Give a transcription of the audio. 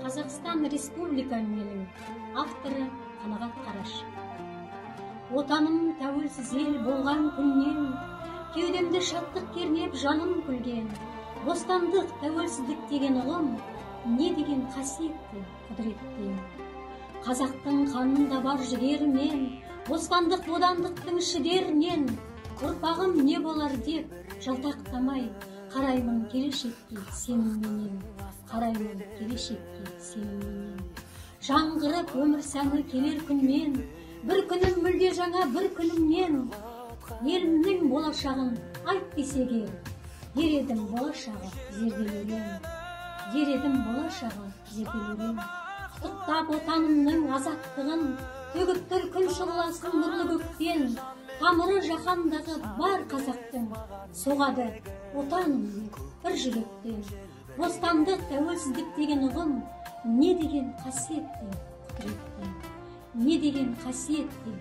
Қазақстан Республика менің, авторы Қанағат Қараш. Отаным тәуелсіз ел болған күннен, кеудемді шаттық кернеп жаным күлген. Бостандық, тәуелсіздік деген ұғым, не деген қасиетті, құдіретті. Қазақтың қанында бар жігермен, бостандық бодандықтың шідерінен, ұрпағым не болар деп жалтақтамай, қараймын келешекке сенімменен, қараймын келешекке сенімменен. Жаңғырып өмір сәні келер күнмен, бір күнім мүлде жаңа бір күнімнен. Елімнің болашағын айт десеге, ер едім болашағы зерделеген, ер едім болашағы зерделеген. Құттықтап отанымның азаттығын, төгіп тұр күн шұғыласын нұрлы көктен. Тамыры жаһандағы бар қазақтың, соғады отаным деп бір жүректен. Бостандық, тәуелсіздік деген ұғым, не деген қасиетті, құдіретті, не деген қасиетті,